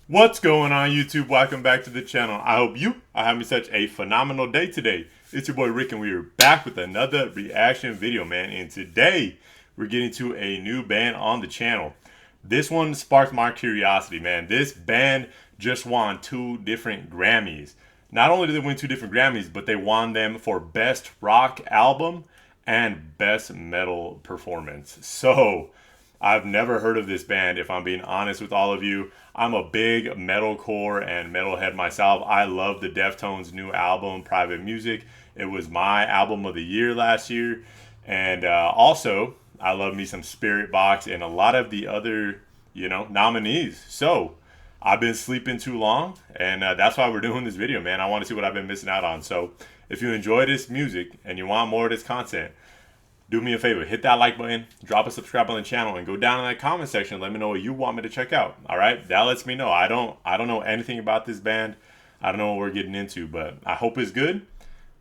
What's going on, YouTube? Welcome back to the channel. I hope you are having such a phenomenal day today. It's your boy Rick and we are back with another reaction video, man. And today we're getting to a new band on the channel. This one sparked my curiosity, man. This band just won 2 different Grammys. Not only did they win 2 different Grammys, but they won them for Best Rock Album and Best Metal Performance. So I've never heard of this band, if I'm being honest with all of you. I'm a big metalcore and metalhead myself. I love the Deftones' new album, Private Music. It was my album of the year last year. And also, I love me some Spirit Box and a lot of the other, nominees. So I've been sleeping too long, and that's why we're doing this video, man. I want to see what I've been missing out on. So if you enjoy this music and you want more of this content, do me a favor, hit that like button, drop a subscribe on the channel, and go down in that comment section. Let me know what you want me to check out. All right, that lets me know. I don't know anything about this band. I don't know what we're getting into, but I hope it's good.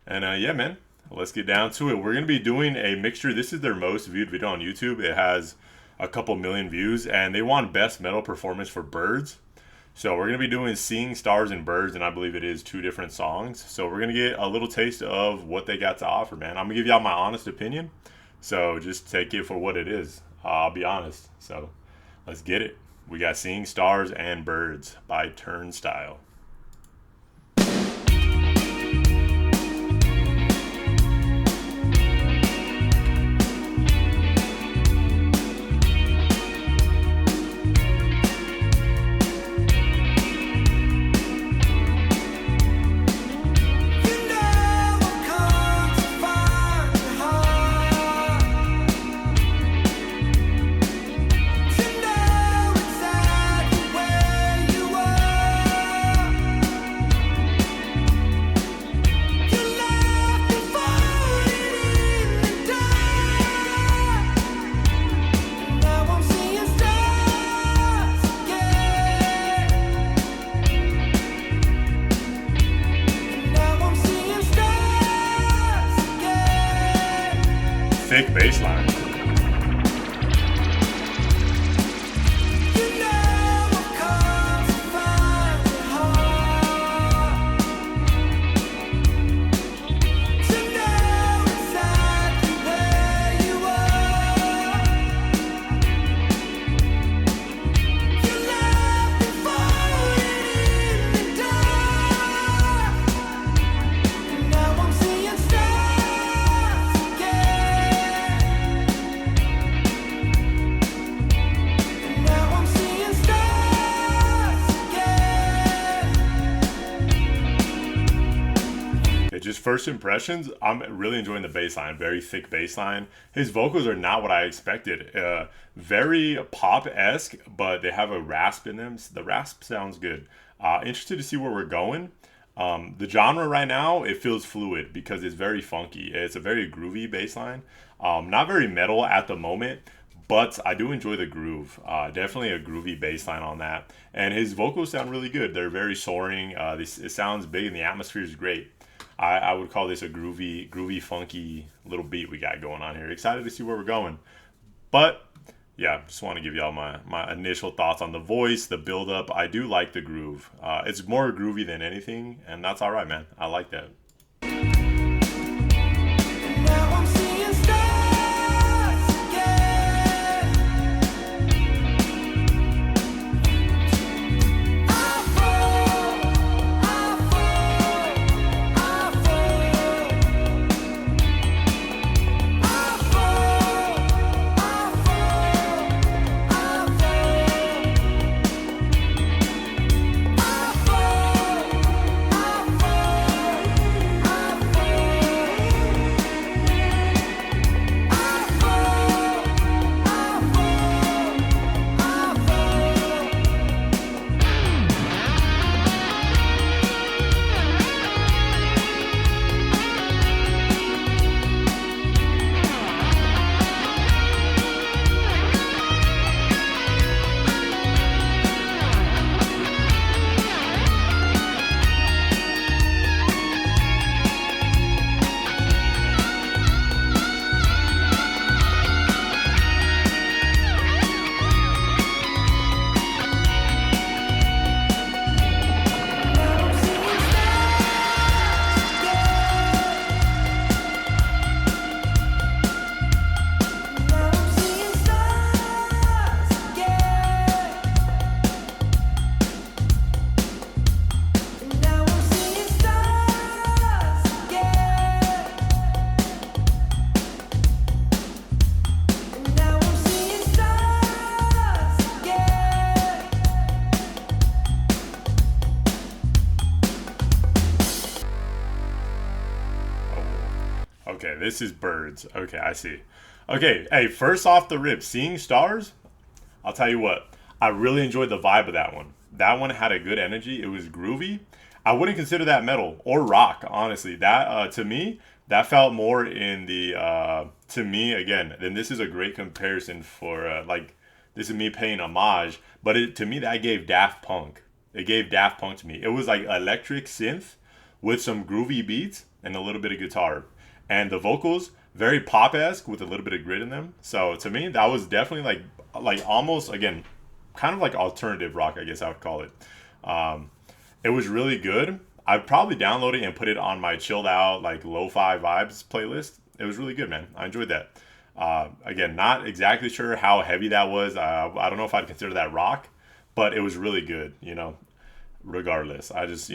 And yeah, man, let's get down to it. We're gonna be doing a mixture. This is their most viewed video on YouTube. It has a couple million views, and they won Best Metal Performance for Birds. So we're gonna be doing Seeing Stars and Birds, and I believe it is 2 different songs. So we're gonna get a little taste of what they got to offer, man. I'm gonna give y'all my honest opinion. So just take it for what it is. I'll be honest. So let's get it. We got Seeing Stars and Birds by Turnstile. Thick bass line. Just first impressions, I'm really enjoying the bass line. Very thick bass line. His vocals are not what I expected. Very pop-esque, but they have a rasp in them. The rasp sounds good. Interested to see where we're going. The genre right now, it feels fluid because it's very funky. It's a very groovy bass line. Not very metal at the moment, but I do enjoy the groove. Definitely a groovy bass line on that. And his vocals sound really good. They're very soaring. It sounds big and the atmosphere is great. I would call this a groovy, funky little beat we got going on here. Excited to see where we're going. But yeah, just want to give y'all my initial thoughts on the voice, the build up. I do like the groove. It's more groovy than anything, and that's all right, man. I like that. Okay, this is birds. Okay, I see. Okay, hey, first off the rip, Seeing Stars, I'll tell you what, I really enjoyed the vibe of that one. That one had a good energy. It was groovy. I wouldn't consider that metal or rock, honestly. That to me, that felt more in the to me again. Then this is a great comparison for like this is me paying homage, but to me that gave Daft Punk. It gave Daft Punk to me. It was like electric synth with some groovy beats and a little bit of guitar, and the vocals very pop esque with a little bit of grit in them. So to me, that was definitely like almost again, kind of like alternative rock, I guess I would call it. It was really good. I'd probably download it and put it on my chilled out like lo-fi vibes playlist. It was really good, man. I enjoyed that. Again, not exactly sure how heavy that was. I don't know if I'd consider that rock, but it was really good. Regardless, I just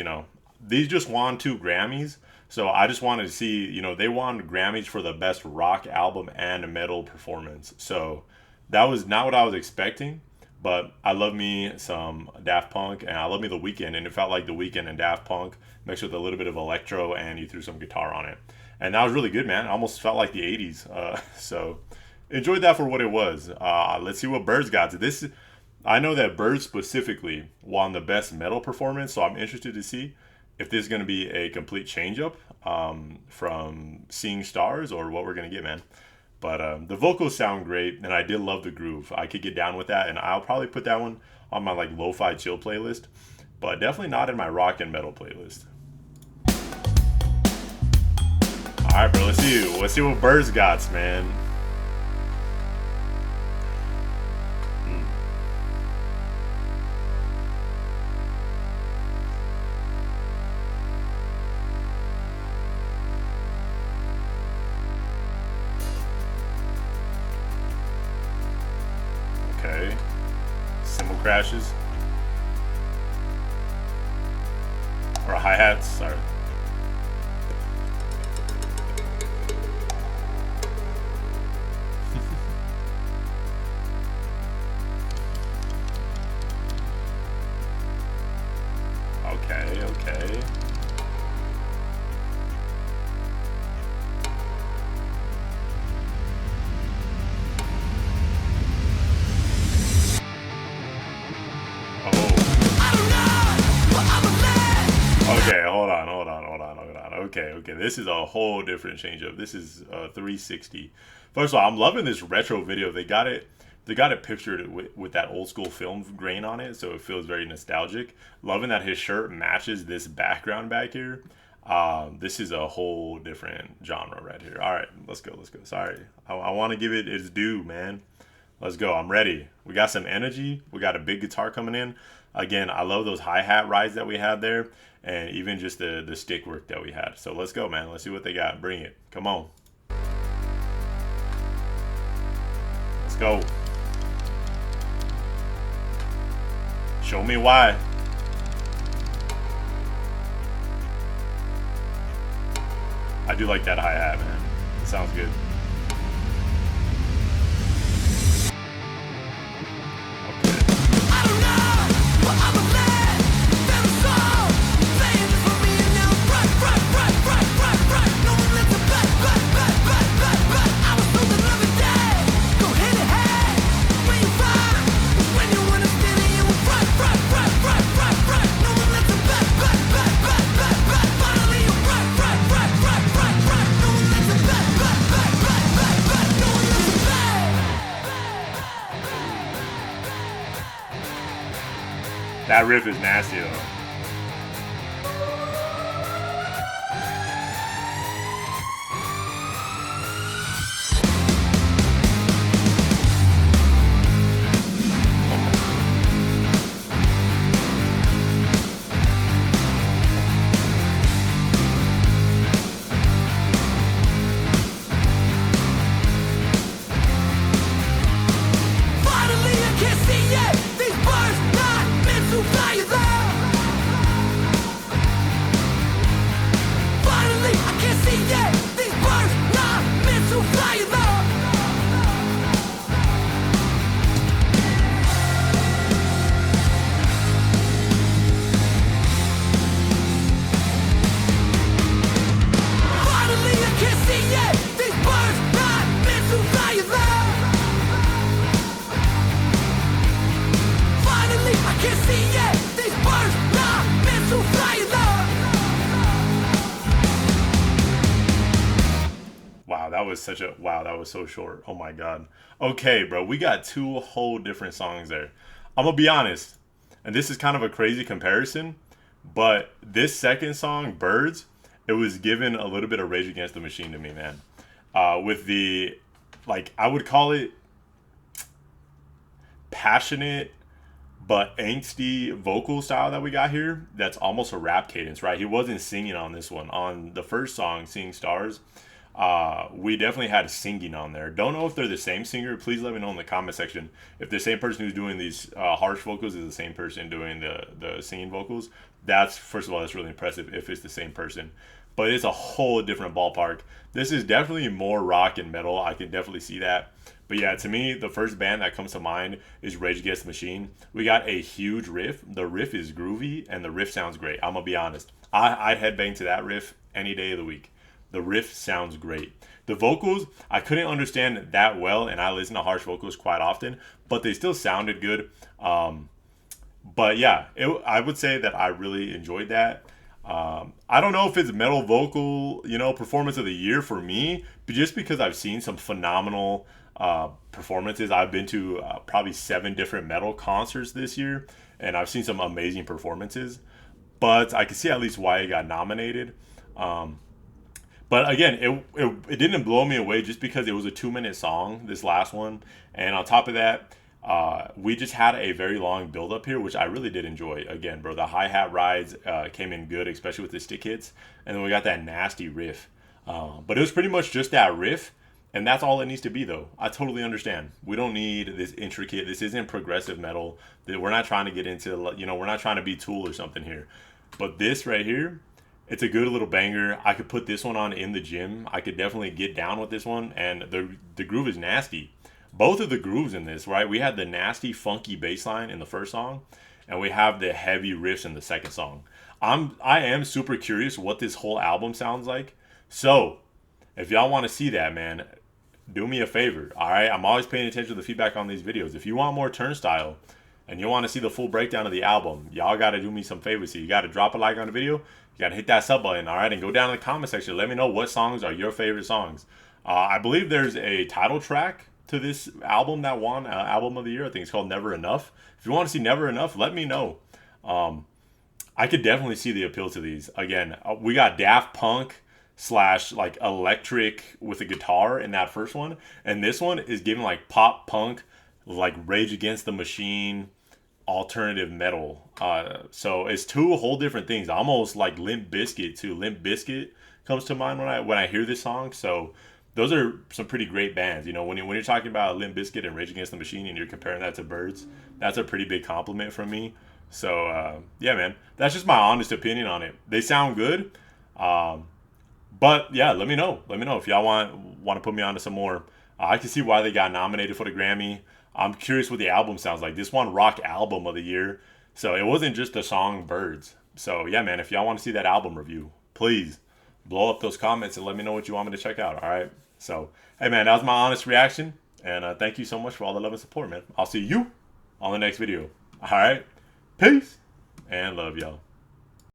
these just won 2 Grammys. So I just wanted to see, they won Grammys for the best rock album and metal performance. So that was not what I was expecting, but I love me some Daft Punk and I love me The Weeknd, and it felt like The Weeknd and Daft Punk mixed with a little bit of electro and you threw some guitar on it. And that was really good, man. It almost felt like the 80s. So enjoyed that for what it was. Let's see what Birds got. I know that Birds specifically won the best metal performance, so I'm interested to see if this is going to be a complete change up from Seeing Stars or what we're going to get, man. But the vocals sound great, and I did love the groove. I could get down with that, and I'll probably put that one on my like lo-fi chill playlist, but definitely not in my rock and metal playlist. All right, bro. Let's see what Birds got, man. Okay. Cymbal crashes. Or hi-hats, sorry. Okay. Okay, hold on. Okay. This is a whole different change up. This is 360. First of all, I'm loving this retro video. They got it pictured with that old school film grain on it, so it feels very nostalgic. Loving that his shirt matches this background back here. This is a whole different genre right here. All right, let's go. Sorry, I want to give it its due, man. Let's go. I'm ready. We got some energy. We got a big guitar coming in. Again, I love those hi-hat rides that we had there, and even just the stick work that we had. So let's go, man. Let's see what they got. Bring it. Come on. Let's go. Show me why. I do like that hi-hat, man. It sounds good. That riff is nasty though. was such a wow. That was so short. Oh my god. Okay, bro, we got two whole different songs there. I'm gonna be honest, and this is kind of a crazy comparison, but this second song, Birds, it was given a little bit of Rage Against the Machine to me, man. With the, like, I would call it passionate but angsty vocal style that we got here. That's almost a rap cadence, right? He wasn't singing on this one. On the first song, Seeing Stars, we definitely had singing on there. Don't know if they're the same singer. Please let me know in the comment section if the same person who's doing these harsh vocals is the same person doing the singing vocals. That's, first of all, that's really impressive if it's the same person. But it's a whole different ballpark. This is definitely more rock and metal. I can definitely see that. But yeah, to me, the first band that comes to mind is Rage Against the Machine. We got a huge riff. The riff is groovy, and the riff sounds great. I'm going to be honest. I'd headbang to that riff any day of the week. The riff sounds great. The vocals, I couldn't understand that well, and I listen to harsh vocals quite often, but they still sounded good. But yeah, I would say that I really enjoyed that. I don't know if it's metal vocal, performance of the year for me, but just because I've seen some phenomenal performances. I've been to probably 7 different metal concerts this year, and I've seen some amazing performances. But I can see at least why it got nominated. But again, it didn't blow me away just because it was a 2-minute song, this last one. And on top of that, we just had a very long build up here, which I really did enjoy. Again, bro, the hi-hat rides came in good, especially with the stick hits. And then we got that nasty riff. But it was pretty much just that riff. And that's all it needs to be, though. I totally understand. We don't need this intricate. This isn't progressive metal. We're not trying to get into, we're not trying to be Tool or something here. But this right here, it's a good little banger. I could put this one on in the gym. I could definitely get down with this one. And the groove is nasty. Both of the grooves in this, right? We had the nasty, funky bass line in the first song, and we have the heavy riffs in the second song. I am super curious what this whole album sounds like. So, if y'all want to see that, man, do me a favor, all right? I'm always paying attention to the feedback on these videos. If you want more Turnstile and you want to see the full breakdown of the album, y'all got to do me some favors here. You got to drop a like on the video. You got to hit that sub button, all right? And go down in the comment section. Let me know what songs are your favorite songs. I believe there's a title track to this album that won Album of the Year. I think it's called Never Enough. If you want to see Never Enough, let me know. I could definitely see the appeal to these. Again, we got Daft Punk / like electric with a guitar in that first one, and this one is giving like pop punk, like Rage Against the Machine, alternative metal. So it's two whole different things, almost like Limp Bizkit too. Limp Bizkit comes to mind when I hear this song. So those are some pretty great bands. When you're talking about Limp Bizkit and Rage Against the Machine and you're comparing that to Birds, that's a pretty big compliment from me. So yeah, man, that's just my honest opinion on it. They sound good. But yeah, let me know. Let me know if y'all want to put me on to some more. I can see why they got nominated for the Grammy. I'm curious what the album sounds like. This one, Rock Album of the Year. So it wasn't just the song Birds. So yeah, man, if y'all want to see that album review, please blow up those comments and let me know what you want me to check out. All right. So hey, man, that was my honest reaction. And thank you so much for all the love and support, man. I'll see you on the next video. All right. Peace and love y'all.